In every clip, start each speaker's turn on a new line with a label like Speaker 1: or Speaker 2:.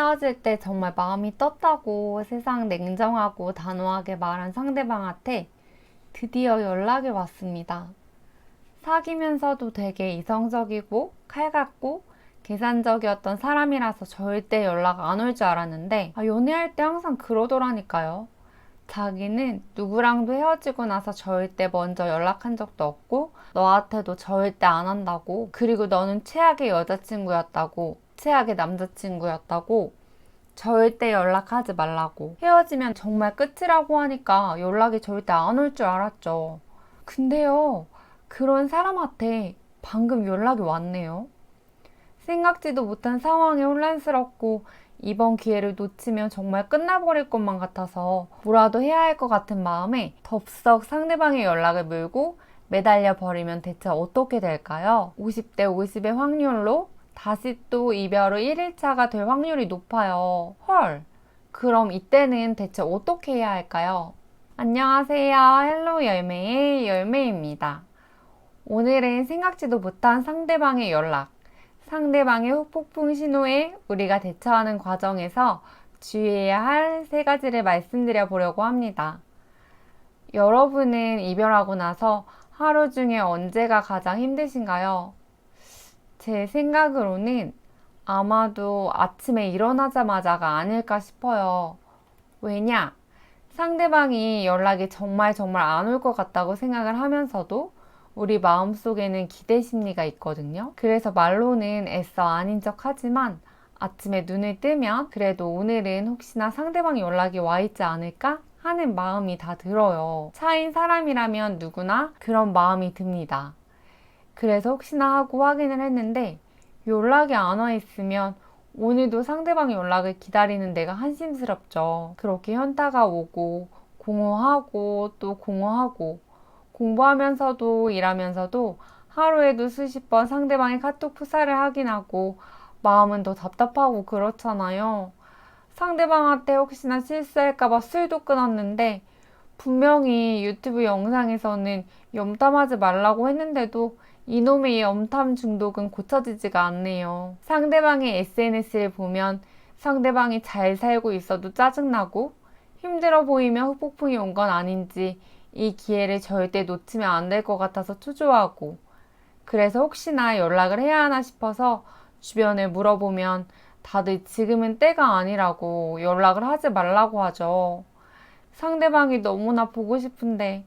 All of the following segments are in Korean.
Speaker 1: 헤어질 때 정말 마음이 떴다고 세상 냉정하고 단호하게 말한 상대방한테 드디어 연락이 왔습니다. 사귀면서도 되게 이성적이고 칼같고 계산적이었던 사람이라서 절대 연락 안 올 줄 알았는데 연애할 때 항상 그러더라니까요. 자기는 누구랑도 헤어지고 나서 절대 먼저 연락한 적도 없고 너한테도 절대 안 한다고, 그리고 너는 최악의 여자친구였다고, 최악의 남자친구였다고, 절대 연락하지 말라고, 헤어지면 정말 끝이라고 하니까 연락이 절대 안 올 줄 알았죠. 근데요, 그런 사람한테 방금 연락이 왔네요. 생각지도 못한 상황에 혼란스럽고 이번 기회를 놓치면 정말 끝나버릴 것만 같아서 뭐라도 해야 할 것 같은 마음에 덥석 상대방의 연락을 물고 매달려 버리면 대체 어떻게 될까요? 50대 50의 확률로 다시 또 이별 후 1일차가 될 확률이 높아요. 헐! 그럼 이때는 대체 어떻게 해야 할까요? 안녕하세요. 헬로 열매의 열매입니다. 오늘은 생각지도 못한 상대방의 연락, 상대방의 후폭풍 신호에 우리가 대처하는 과정에서 주의해야 할 세 가지를 말씀드려 보려고 합니다. 여러분은 이별하고 나서 하루 중에 언제가 가장 힘드신가요? 제 생각으로는 아마도 아침에 일어나자마자가 아닐까 싶어요. 왜냐? 상대방이 연락이 정말 안 올 것 같다고 생각을 하면서도 우리 마음속에는 기대 심리가 있거든요. 그래서 말로는 애써 아닌 척 하지만 아침에 눈을 뜨면 그래도 오늘은 혹시나 상대방 연락이 와 있지 않을까 하는 마음이 다 들어요. 차인 사람이라면 누구나 그런 마음이 듭니다. 그래서 혹시나 하고 확인을 했는데 연락이 안 와 있으면 오늘도 상대방 연락을 기다리는 내가 한심스럽죠. 그렇게 현타가 오고 공허하고 또 공허하고, 공부하면서도 일하면서도 하루에도 수십 번 상대방의 카톡 프사를 확인하고 마음은 더 답답하고 그렇잖아요. 상대방한테 혹시나 실수할까봐 술도 끊었는데 분명히 유튜브 영상에서는 염탐하지 말라고 했는데도 이놈의 염탐 중독은 고쳐지지가 않네요. 상대방의 SNS를 보면 상대방이 잘 살고 있어도 짜증나고 힘들어 보이면 후폭풍이 온 건 아닌지 이 기회를 절대 놓치면 안 될 것 같아서 초조하고, 그래서 혹시나 연락을 해야 하나 싶어서 주변에 물어보면 다들 지금은 때가 아니라고 연락을 하지 말라고 하죠. 상대방이 너무나 보고 싶은데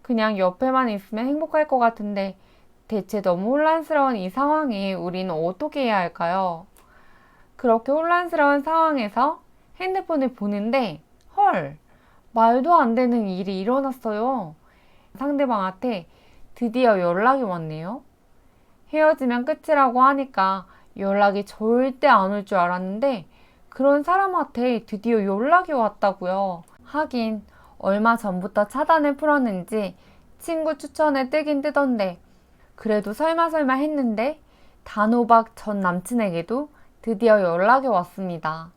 Speaker 1: 그냥 옆에만 있으면 행복할 것 같은데 대체 너무 혼란스러운 이 상황에 우리는 어떻게 해야 할까요? 그렇게 혼란스러운 상황에서 핸드폰을 보는데 헐! 말도 안 되는 일이 일어났어요. 상대방한테 드디어 연락이 왔네요. 헤어지면 끝이라고 하니까 연락이 절대 안 올 줄 알았는데 그런 사람한테 드디어 연락이 왔다고요. 하긴 얼마 전부터 차단을 풀었는지 친구 추천에 뜨긴 뜨던데 그래도 설마 했는데 단호박 전 남친에게도 드디어 연락이 왔습니다.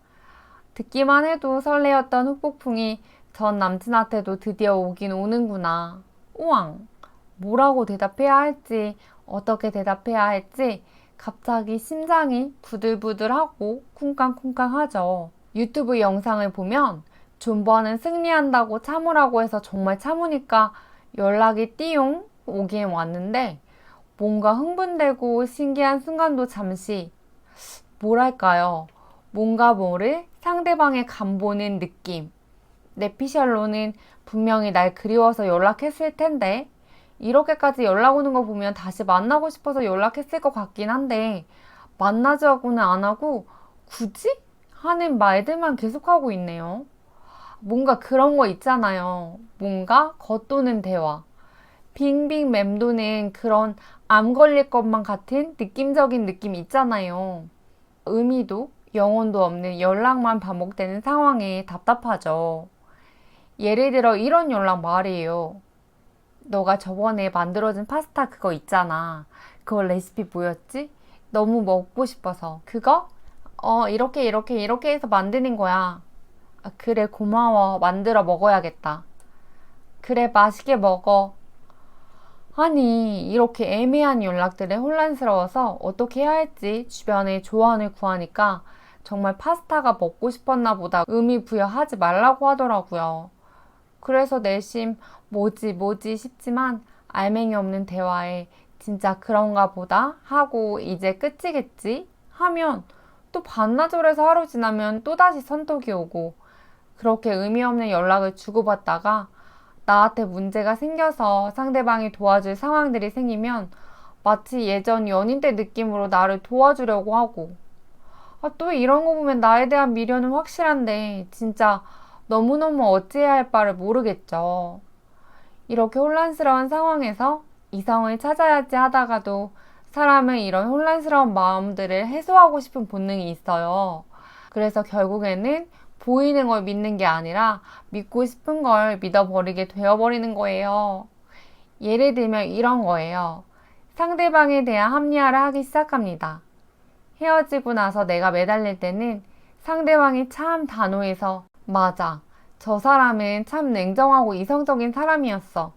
Speaker 1: 듣기만 해도 설레었던 후폭풍이 전 남친한테도 드디어 오긴 오는구나. 우왕! 뭐라고 대답해야 할지, 어떻게 대답해야 할지 갑자기 심장이 부들부들하고 쿵쾅쿵쾅하죠. 유튜브 영상을 보면 존버는 승리한다고 참으라고 해서 정말 참으니까 연락이 띠용 오긴 왔는데 뭔가 흥분되고 신기한 순간도 잠시, 뭐랄까요? 뭔가 모를 상대방의 간보는 느낌. 내피셜로는 분명히 날 그리워서 연락했을 텐데 이렇게까지 연락 오는 거 보면 다시 만나고 싶어서 연락했을 것 같긴 한데 만나자고는 안 하고 굳이? 하는 말들만 계속하고 있네요. 뭔가 그런 거 있잖아요. 뭔가 겉도는 대화. 빙빙 맴도는 그런 암 걸릴 것만 같은 느낌적인 느낌 있잖아요. 의미도 영혼도 없는 연락만 반복되는 상황에 답답하죠. 예를 들어 이런 연락 말이에요. 너가 저번에 만들어준 파스타 그거 있잖아. 그거 레시피 뭐였지? 너무 먹고 싶어서. 그거? 이렇게 해서 만드는 거야. 아, 그래, 고마워. 만들어 먹어야겠다. 그래, 맛있게 먹어. 아니, 이렇게 애매한 연락들에 혼란스러워서 어떻게 해야 할지 주변에 조언을 구하니까 정말 파스타가 먹고 싶었나 보다 의미 부여하지 말라고 하더라고요. 그래서 내심 뭐지 싶지만 알맹이 없는 대화에 진짜 그런가 보다 하고 이제 끝이겠지 하면 또 반나절에서 하루 지나면 또다시 선톡이 오고 그렇게 의미 없는 연락을 주고받다가 나한테 문제가 생겨서 상대방이 도와줄 상황들이 생기면 마치 예전 연인 때 느낌으로 나를 도와주려고 하고 또 이런 거 보면 나에 대한 미련은 확실한데 진짜 너무너무 어찌해야 할 바를 모르겠죠. 이렇게 혼란스러운 상황에서 이성을 찾아야지 하다가도 사람은 이런 혼란스러운 마음들을 해소하고 싶은 본능이 있어요. 그래서 결국에는 보이는 걸 믿는 게 아니라 믿고 싶은 걸 믿어버리게 되어버리는 거예요. 예를 들면 이런 거예요. 상대방에 대한 합리화를 하기 시작합니다. 헤어지고 나서 내가 매달릴 때는 상대방이 참 단호해서 맞아. 저 사람은 참 냉정하고 이성적인 사람이었어.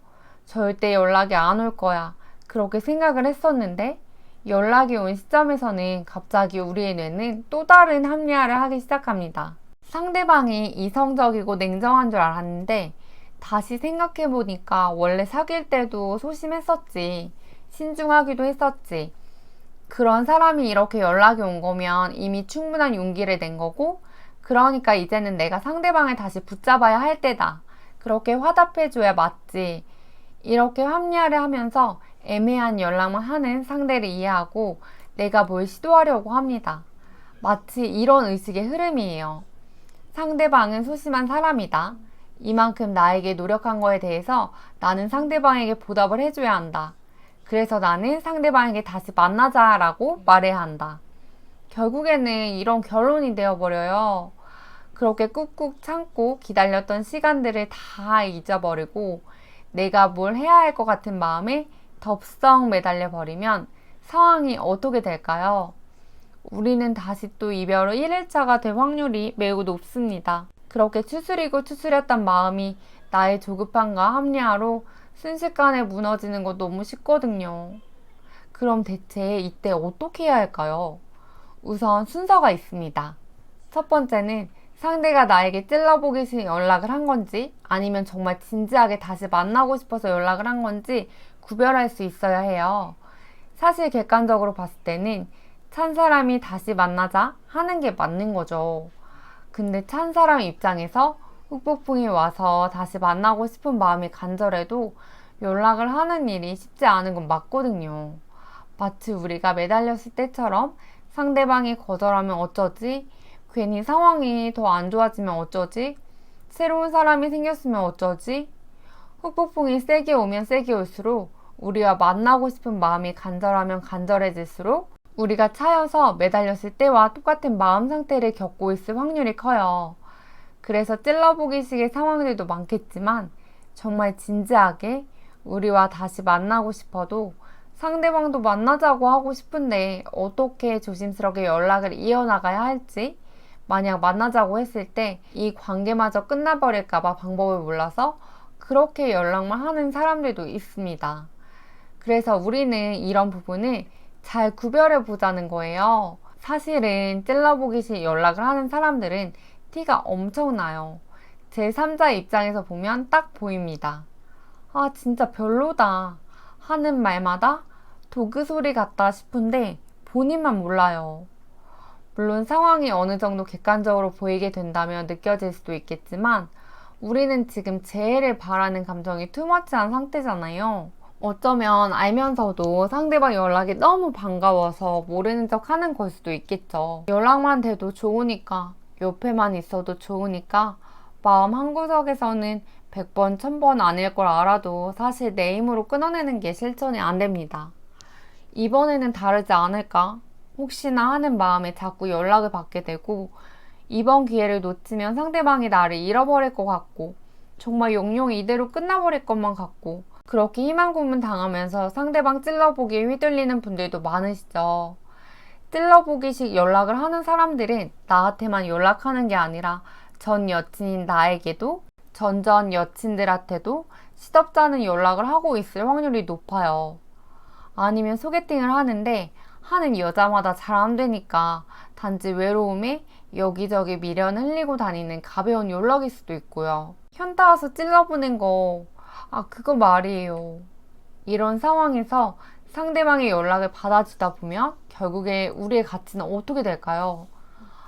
Speaker 1: 절대 연락이 안 올 거야. 그렇게 생각을 했었는데 연락이 온 시점에서는 갑자기 우리의 뇌는 또 다른 합리화를 하기 시작합니다. 상대방이 이성적이고 냉정한 줄 알았는데 다시 생각해보니까 원래 사귈 때도 소심했었지. 신중하기도 했었지. 그런 사람이 이렇게 연락이 온 거면 이미 충분한 용기를 낸 거고 그러니까 이제는 내가 상대방을 다시 붙잡아야 할 때다. 그렇게 화답해줘야 맞지. 이렇게 합리화를 하면서 애매한 연락만 하는 상대를 이해하고 내가 뭘 시도하려고 합니다. 마치 이런 의식의 흐름이에요. 상대방은 소심한 사람이다. 이만큼 나에게 노력한 거에 대해서 나는 상대방에게 보답을 해줘야 한다. 그래서 나는 상대방에게 다시 만나자라고 말해야 한다. 결국에는 이런 결론이 되어버려요. 그렇게 꾹꾹 참고 기다렸던 시간들을 다 잊어버리고 내가 뭘 해야 할 것 같은 마음에 덥석 매달려 버리면 상황이 어떻게 될까요? 우리는 다시 또 이별 후 1일차가 될 확률이 매우 높습니다. 그렇게 추스리고 추스렸던 마음이 나의 조급함과 합리화로 순식간에 무너지는 거 너무 쉽거든요. 그럼 대체 이때 어떻게 해야 할까요? 우선 순서가 있습니다. 첫 번째는 상대가 나에게 찔러보기 싫은 연락을 한 건지 아니면 정말 진지하게 다시 만나고 싶어서 연락을 한 건지 구별할 수 있어야 해요. 사실 객관적으로 봤을 때는 찬 사람이 다시 만나자 하는 게 맞는 거죠. 근데 찬 사람 입장에서 후폭풍이 와서 다시 만나고 싶은 마음이 간절해도 연락을 하는 일이 쉽지 않은 건 맞거든요. 마치 우리가 매달렸을 때처럼 상대방이 거절하면 어쩌지? 괜히 상황이 더 안 좋아지면 어쩌지? 새로운 사람이 생겼으면 어쩌지? 후폭풍이 세게 오면 세게 올수록 우리가 만나고 싶은 마음이 간절하면 간절해질수록 우리가 차여서 매달렸을 때와 똑같은 마음 상태를 겪고 있을 확률이 커요. 그래서 찔러보기식의 상황들도 많겠지만 정말 진지하게 우리와 다시 만나고 싶어도 상대방도 만나자고 하고 싶은데 어떻게 조심스럽게 연락을 이어나가야 할지 만약 만나자고 했을 때 이 관계마저 끝나버릴까봐 방법을 몰라서 그렇게 연락만 하는 사람들도 있습니다. 그래서 우리는 이런 부분을 잘 구별해 보자는 거예요. 사실은 찔러보기식 연락을 하는 사람들은 티가 엄청나요. 제3자 입장에서 보면 딱 보입니다. 진짜 별로다 하는 말마다 도그 소리 같다 싶은데 본인만 몰라요. 물론 상황이 어느 정도 객관적으로 보이게 된다면 느껴질 수도 있겠지만 우리는 지금 재해를 바라는 감정이 투머치한 상태잖아요. 어쩌면 알면서도 상대방 연락이 너무 반가워서 모르는 척 하는 걸 수도 있겠죠. 연락만 돼도 좋으니까, 옆에만 있어도 좋으니까 마음 한구석에서는 100번, 1000번 아닐 걸 알아도 사실 내 힘으로 끊어내는 게 실천이 안 됩니다. 이번에는 다르지 않을까? 혹시나 하는 마음에 자꾸 연락을 받게 되고 이번 기회를 놓치면 상대방이 나를 잃어버릴 것 같고 정말 영영 이대로 끝나버릴 것만 같고 그렇게 희망 고문 당하면서 상대방 찔러보기에 휘둘리는 분들도 많으시죠. 찔러보기식 연락을 하는 사람들은 나한테만 연락하는 게 아니라 전 여친인 나에게도 전 여친들한테도 시덥잖은 연락을 하고 있을 확률이 높아요. 아니면 소개팅을 하는데 하는 여자마다 잘 안 되니까 단지 외로움에 여기저기 미련 흘리고 다니는 가벼운 연락일 수도 있고요. 현타 와서 찔러보낸 거, 그거 말이에요. 이런 상황에서 상대방의 연락을 받아주다 보면 결국에 우리의 가치는 어떻게 될까요?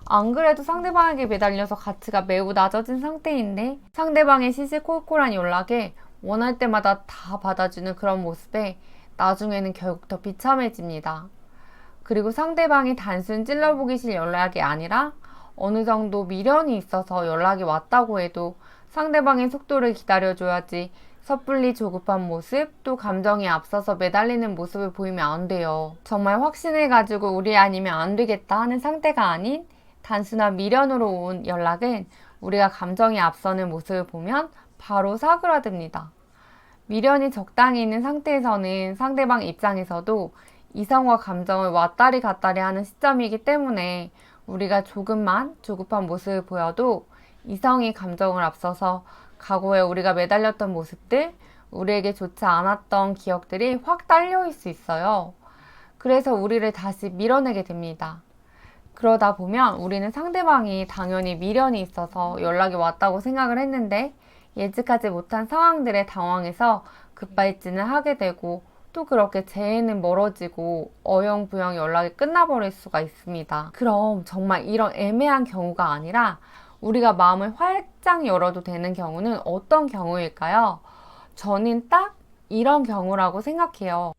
Speaker 1: 안 그래도 상대방에게 매달려서 가치가 매우 낮아진 상태인데 상대방의 시시콜콜한 연락에 원할 때마다 다 받아주는 그런 모습에 나중에는 결국 더 비참해집니다. 그리고 상대방이 단순 찔러보기식 연락이 아니라 어느 정도 미련이 있어서 연락이 왔다고 해도 상대방의 속도를 기다려줘야지 섣불리 조급한 모습, 또 감정이 앞서서 매달리는 모습을 보이면 안 돼요. 정말 확신해가지고 우리 아니면 안 되겠다 하는 상태가 아닌 단순한 미련으로 온 연락은 우리가 감정이 앞서는 모습을 보면 바로 사그라듭니다. 미련이 적당히 있는 상태에서는 상대방 입장에서도 이성과 감정을 왔다리 갔다리 하는 시점이기 때문에 우리가 조금만 조급한 모습을 보여도 이성이 감정을 앞서서 과거에 우리가 매달렸던 모습들, 우리에게 좋지 않았던 기억들이 확 딸려올 수 있어요. 그래서 우리를 다시 밀어내게 됩니다. 그러다 보면 우리는 상대방이 당연히 미련이 있어서 연락이 왔다고 생각을 했는데 예측하지 못한 상황들에 당황해서 급발진을 하게 되고 또 그렇게 재회는 멀어지고 어영부영 연락이 끝나버릴 수가 있습니다. 그럼 정말 이런 애매한 경우가 아니라 우리가 마음을 활짝 열어도 되는 경우는 어떤 경우일까요? 저는 딱 이런 경우라고 생각해요.